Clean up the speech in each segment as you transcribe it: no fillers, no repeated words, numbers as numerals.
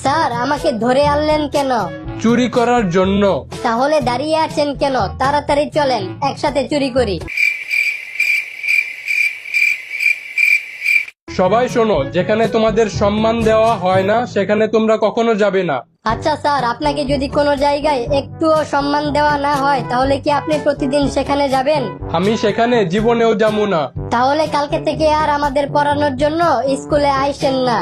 Sir আমাকে ধরে আনলেন কেন? চুরি করার জন্য। তাহলে দাঁড়িয়ে আছেন কেন? তাড়াতাড়ি চলেন, একসাথে চুরি করি। সবাই শোনো, যেখানে তোমাদের সম্মান দেওয়া হয় না সেখানে তোমরা কখনো যাবে না। আচ্ছা স্যার, আপনাকে যদি কোনো জায়গায় একটুও সম্মান দেওয়া না হয় তাহলে কি আপনি প্রতিদিন সেখানে যাবেন? আমি সেখানে জীবনেও যাবো না। তাহলে কালকে থেকে আর আমাদের পড়ানোর জন্য স্কুলে আইসেন না।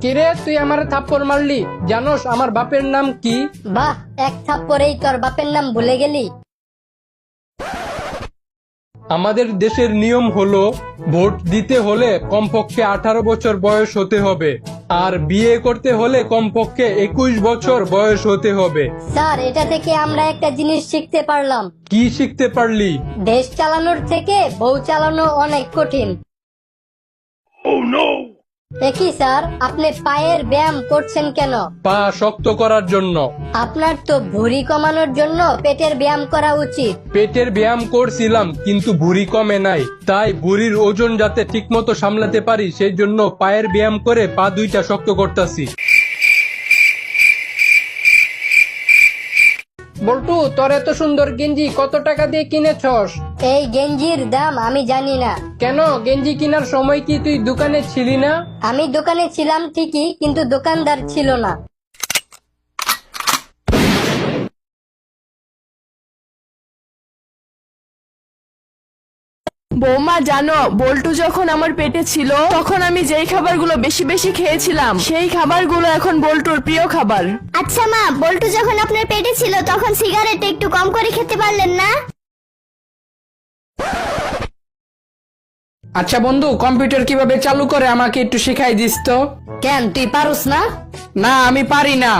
কিরে, তুই আমার থাপ্পড় মারলি? জানোস আমার বাপের নাম কি? বাহ, এক থাপ্পড়েই তোর বাপের নাম ভুলে গেলি? আমাদের দেশের নিয়ম হলো ভোট দিতে হলে কমপক্ষে 18 বছর বয়স হতে হবে, আর বিয়ে করতে হলে কমপক্ষে 21 বছর বয়স হতে হবে। স্যার, এটা থেকে আমরা একটা জিনিস শিখতে পারলাম। কি শিখতে পারলি? দেশ চালানোর থেকে বউ চালানো অনেক কঠিন। দেখি স্যার, আপনি পায়ের ব্যায়াম করছেন কেন? পা শক্ত করার জন্য। আপনার তো ভুঁড়ি কমানোর জন্য পেটের ব্যায়াম করা উচিত। পেটের ব্যায়াম করছিলাম কিন্তু ভুঁড়ি কমে নাই, তাই ভুঁড়ির ওজন যাতে ঠিকমতো সামলাতে পারি সেই জন্য পায়ের ব্যায়াম করে পা দুইটা শক্ত করতেছি। বল্টু, তোর এত সুন্দর গেঞ্জি কত টাকা দিয়ে কিনেছস? এই গেঞ্জির দাম আমি জানি না। কেন, গেঞ্জি কেনার সময় কি তুই দোকানে ছিলি না? আমি দোকানে ছিলাম ঠিকই, কিন্তু দোকানদার ছিল না। বৌমা জানো, বল্টু যখন আমার পেটে ছিল তখন আমি যেই খাবারগুলো বেশি বেশি খেয়েছিলাম সেই খাবারগুলো এখন বল্টুর প্রিয় খাবার। আচ্ছা মা, বল্টু যখন আপনার পেটে ছিল তখন সিগারেট একটু কম করে খেতে পারলেন না? আচ্ছা বন্ধু, কম্পিউটার কিভাবে চালু করে আমাকে একটু শেখাই দিস তো। কেন, তুই পারুস না? না, আমি পারি না।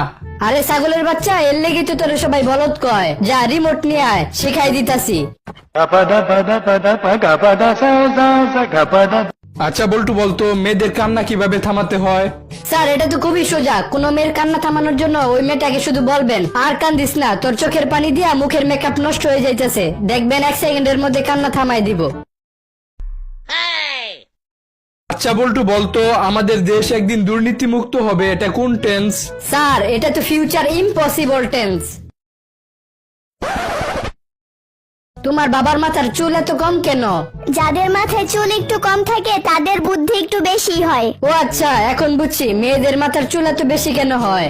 আরে ছাগলের বাচ্চা, এর লেগে তো তোরে সবাই বলদ কয়। যা, রিমোট নিয়ে আয়, শিখাই দিতাছি। আচ্ছা বল্টু, বলতো মেয়েদের কান্না কিভাবে থামাতে হয়? স্যার, এটা তো খুবই সোজা। কোন মেয়ের কান্না থামানোর জন্য ওই মেয়েটাকে শুধু বলবেন, আর কান্দিস না, তোর চোখের পানি দিয়া মুখের মেকআপ নষ্ট হয়ে যাইতেছে, দেখবেন 1 সেকেন্ডের মধ্যে কান্না থামাই দিব। আচ্ছা বল্টু, বলতো আমাদের দেশ একদিন দুর্নীতি মুক্ত হবে, এটা কোন টেন্স? স্যার, এটা তো ফিউচার ইম্পসিবল টেন্স। তোমার বাবার মাথার চুল এত কম কেন? যাদের মাথায় চুল একটু কম থাকে তাদের বুদ্ধি একটু বেশি হয়। ও আচ্ছা, এখন বুঝছি মেয়েদের মাথার চুল এত বেশি কেন হয়।